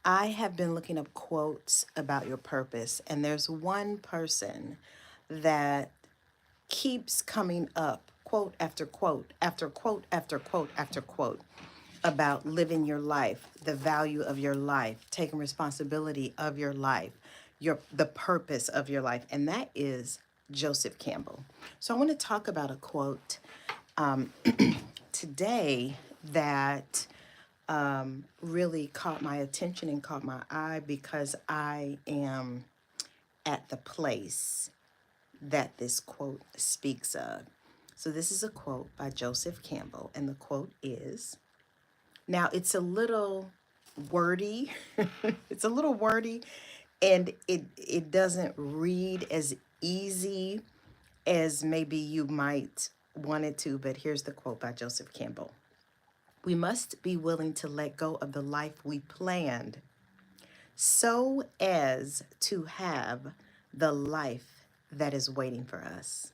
I have been looking up quotes about your purpose, and there's one person that keeps coming up, quote after quote, after quote, after quote, after quote, about living your life, the value of your life, taking responsibility of your life, the purpose of your life, and that is Joseph Campbell. So I want to talk about a quote today that really caught my attention and caught my eye because I am at the place that this quote speaks of. So, this is a quote by Joseph Campbell, and the quote is, now it's a little wordy. It's a little wordy, and it doesn't read as easy as maybe you might want it to, but here's the quote by Joseph Campbell. We must be willing to let go of the life we planned so as to have the life that is waiting for us.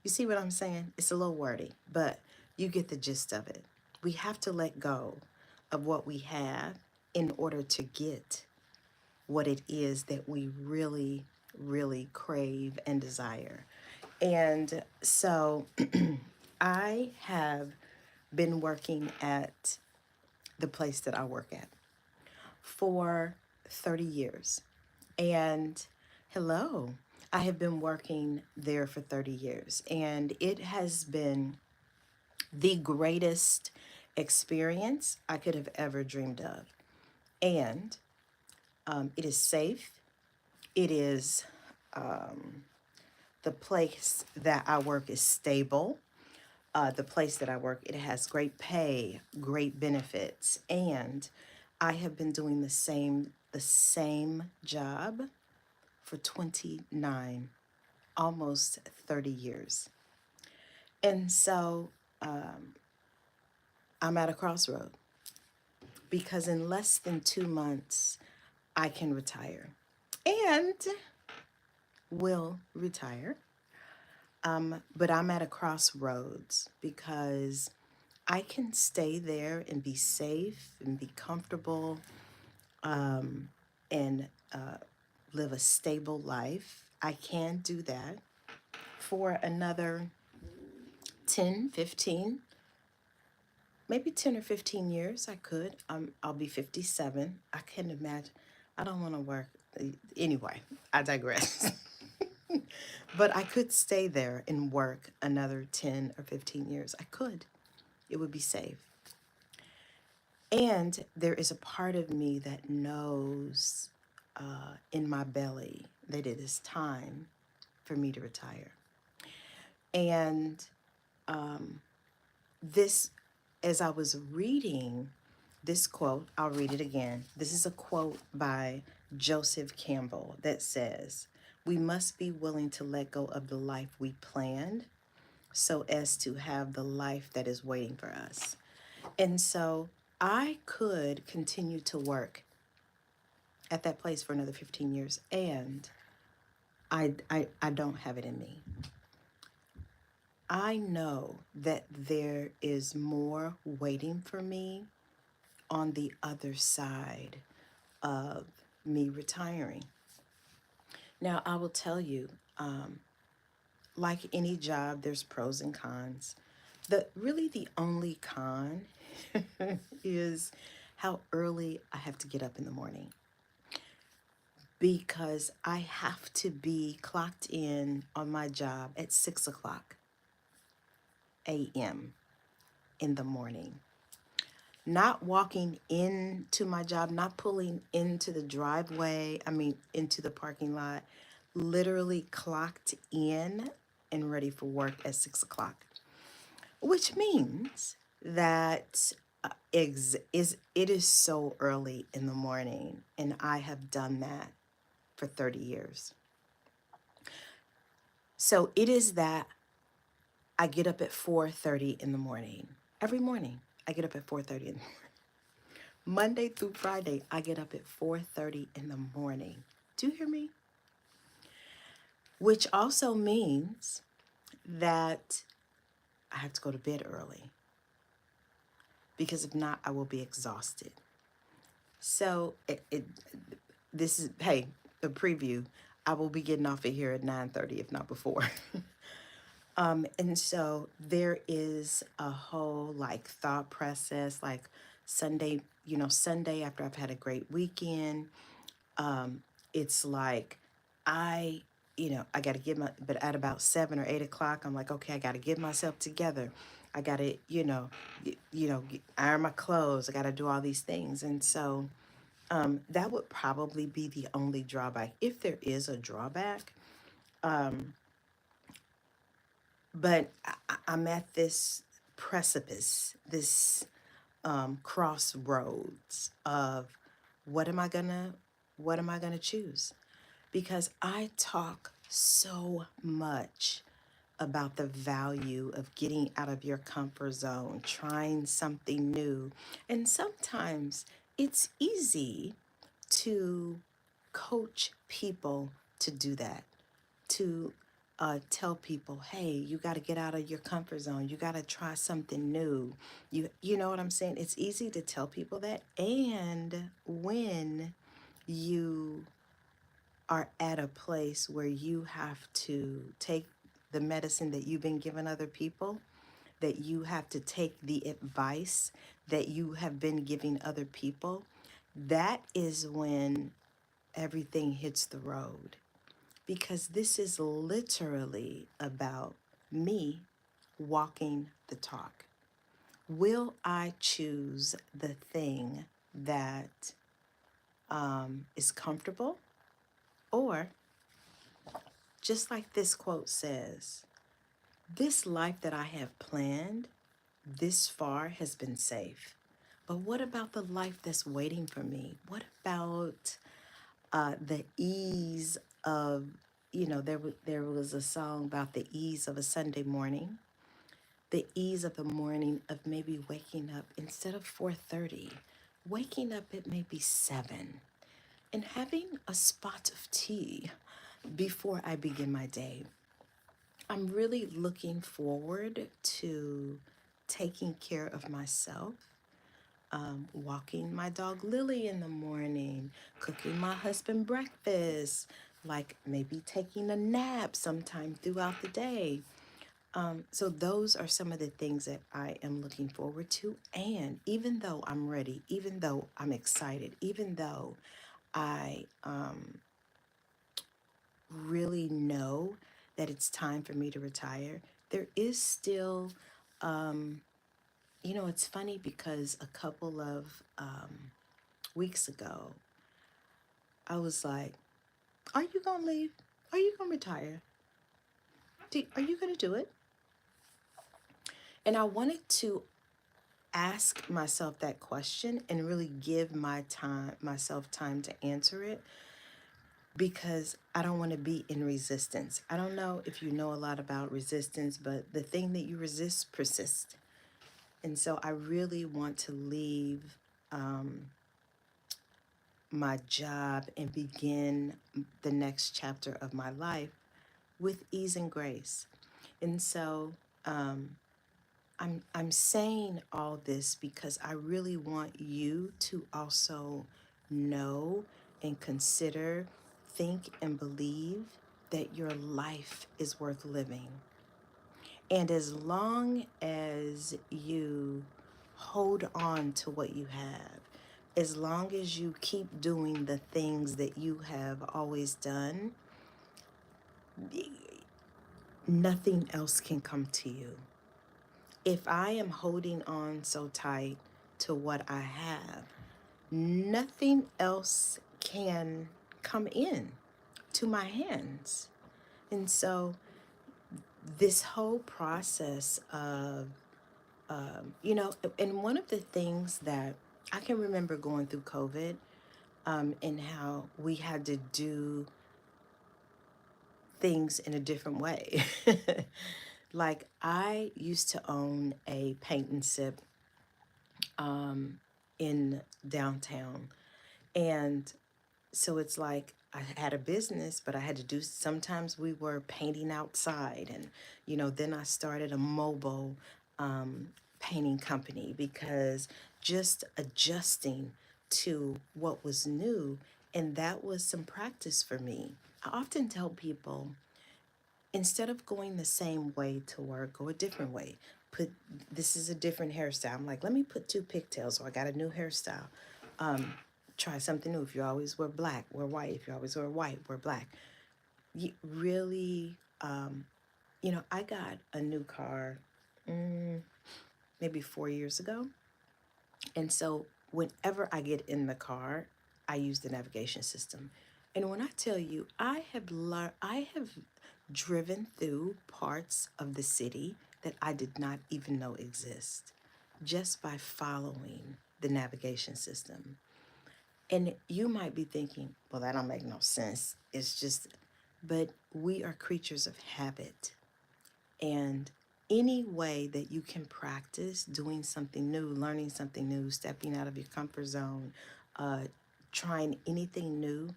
You see what I'm saying? It's a little wordy, but you get the gist of it. We have to let go of what we have in order to get what it is that we really, really crave and desire. And so I have been working at the place that I work at for 30 years. And hello, I have been working there for 30 years, and it has been the greatest experience I could have ever dreamed of. And it is safe. It is the place that I work is stable. The place that I work, it has great pay, great benefits, and I have been doing the same job for 29, almost 30 years. And so I'm at a crossroad because in less than 2 months, I can retire and will retire. But I'm at a crossroads because I can stay there and be safe and be comfortable and live a stable life. I can do that for another 10, 15, maybe 10 or 15 years. I could. I'll be 57. I can imagine. I don't want to work. Anyway, I digress. But I could stay there and work another 10 or 15 years. I could. It would be safe. And there is a part of me that knows in my belly that it is time for me to retire. And this, as I was reading this quote, I'll read it again. This is a quote by Joseph Campbell that says, we must be willing to let go of the life we planned so as to have the life that is waiting for us. And so I could continue to work at that place for another 15 years, and I don't have it in me. I know that there is more waiting for me on the other side of me retiring. Now, I will tell you, like any job, there's pros and cons. The only con is how early I have to get up in the morning because I have to be clocked in on my job at 6 o'clock a.m. in the morning. Not walking into my job, not pulling into the driveway, into the parking lot, literally clocked in and ready for work at 6 o'clock, which means that it is so early in the morning, and I have done that for 30 years. So it is that I get up at 4:30 in the morning. Every morning, I get up at 4:30 in the morning. Monday through Friday, I get up at 4:30 in the morning. Do you hear me? Which also means that I have to go to bed early because if not, I will be exhausted. So this is, hey, a preview. I will be getting off of here at 9:30, if not before. And so there is a whole like thought process, like Sunday, Sunday after I've had a great weekend, it's like I, I got to get but at about 7 or 8 o'clock, I'm like, okay, I got to get myself together. I got to, iron my clothes. I got to do all these things. And so that would probably be the only drawback, if there is a drawback. But I'm at this precipice, this crossroads of what am I gonna, what am I gonna choose? Because I talk so much about the value of getting out of your comfort zone, trying something new. And sometimes it's easy to coach people to do that, to tell people, hey, you got to get out of your comfort zone. You got to try something new. You know what I'm saying? It's easy to tell people that. And when you are at a place where you have to take the medicine that you've been giving other people, that you have to take the advice that you have been giving other people, that is when everything hits the road. Because this is literally about me walking the talk. Will I choose the thing that is comfortable? Or, just like this quote says, this life that I have planned this far has been safe. But what about the life that's waiting for me? What about the ease of, there was a song about the ease of a Sunday morning, the ease of the morning of maybe waking up instead of 4:30, waking up at maybe 7 and having a spot of tea before I begin my day. I'm really looking forward to taking care of myself, walking my dog Lily in the morning, cooking my husband breakfast, like maybe taking a nap sometime throughout the day. So those are some of the things that I am looking forward to. And even though I'm ready, even though I'm excited, even though I really know that it's time for me to retire, there is still, it's funny because a couple of weeks ago, I was like, are you going to leave? Are you going to retire? Are you going to do it? And I wanted to ask myself that question and really give myself time to answer it, because I don't want to be in resistance. I don't know if you know a lot about resistance, but the thing that you resist persists. And so I really want to leave my job and begin the next chapter of my life with ease and grace. And so I'm saying all this because I really want you to also know and consider, think and believe that your life is worth living. And as long as you hold on to what you have, as long as you keep doing the things that you have always done, nothing else can come to you. If I am holding on so tight to what I have, nothing else can come in to my hands. And so this whole process of, and one of the things that I can remember going through COVID, and how we had to do things in a different way. Like I used to own a paint and sip in downtown. And so it's like I had a business, but I had to do, sometimes we were painting outside. And, then I started a mobile painting company, because just adjusting to what was new. And that was some practice for me. I often tell people, instead of going the same way to work, go a different way. Put This is a different hairstyle. I'm like, let me put two pigtails, or I got a new hairstyle. Try something new. If you always wear black, wear white. If you always wear white, wear black. You really, I got a new car maybe 4 years ago. And so whenever I get in the car, I use the navigation system. And when I tell you, I have driven through parts of the city that I did not even know exist just by following the navigation system. And you might be thinking, well, that don't make no sense. It's just, but we are creatures of habit. And any way that you can practice doing something new, learning something new, stepping out of your comfort zone, uh, trying anything new,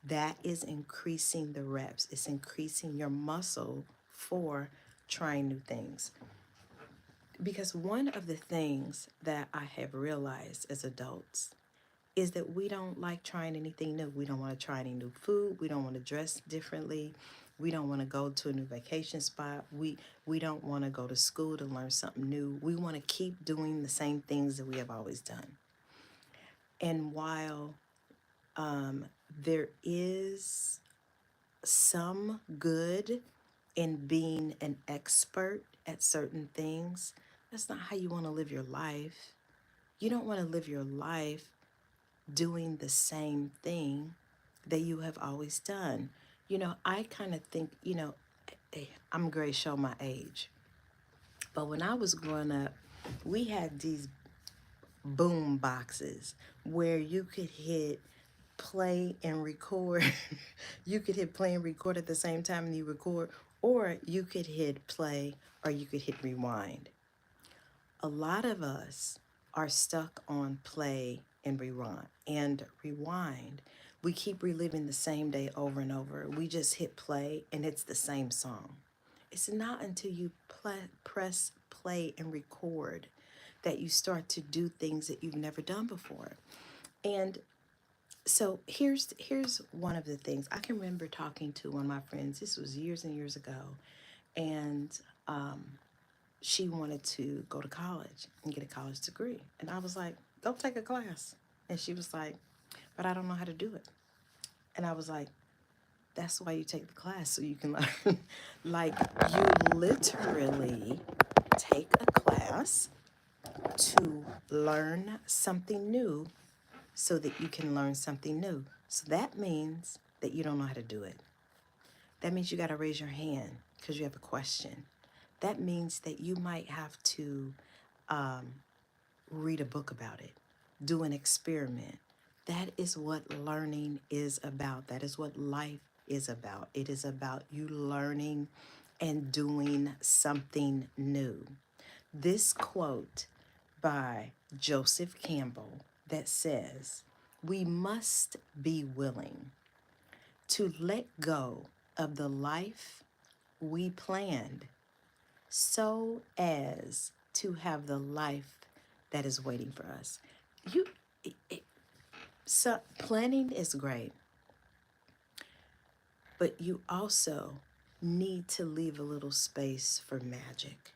that is increasing the reps. It's increasing your muscle for trying new things. Because one of the things that I have realized as adults is that we don't like trying anything new. We don't want to try any new food. We don't want to dress differently. We don't want to go to a new vacation spot. We don't want to go to school to learn something new. We want to keep doing the same things that we have always done. And while there is some good in being an expert at certain things, that's not how you want to live your life. You don't want to live your life doing the same thing that you have always done. I kind of think, I'm going to show my age. But when I was growing up, we had these boom boxes where you could hit play and record. You could hit play and record at the same time and you record, or you could hit play or you could hit rewind. A lot of us are stuck on play and rewind. We keep reliving the same day over and over. We just hit play and it's the same song. It's not until you press play and record that you start to do things that you've never done before. And so here's one of the things. I can remember talking to one of my friends. This was years and years ago, and she wanted to go to college and get a college degree. And I was like, go take a class. And she was like, but I don't know how to do it. And I was like, that's why you take the class, so you can learn. Like, you literally take a class to learn something new so that you can learn something new. So that means that you don't know how to do it. That means you got to raise your hand because you have a question. That means that you might have to read a book about it, do an experiment. That is what learning is about. That is what life is about. It is about you learning and doing something new. This quote by Joseph Campbell that says, we must be willing to let go of the life we planned so as to have the life that is waiting for us. You, so planning is great, but you also need to leave a little space for magic,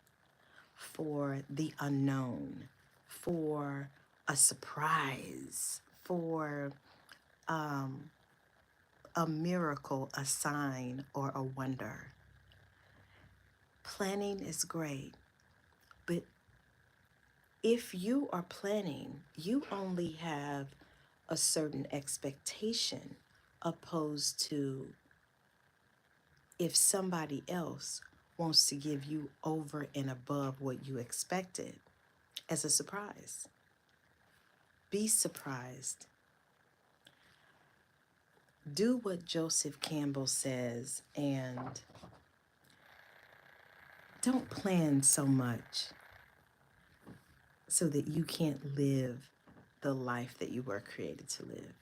for the unknown, for a surprise, for a miracle, a sign, or a wonder. Planning is great, but if you are planning, you only have a certain expectation, opposed to if somebody else wants to give you over and above what you expected as a surprise. Be surprised. Do what Joseph Campbell says and don't plan so much so that you can't live the life that you were created to live.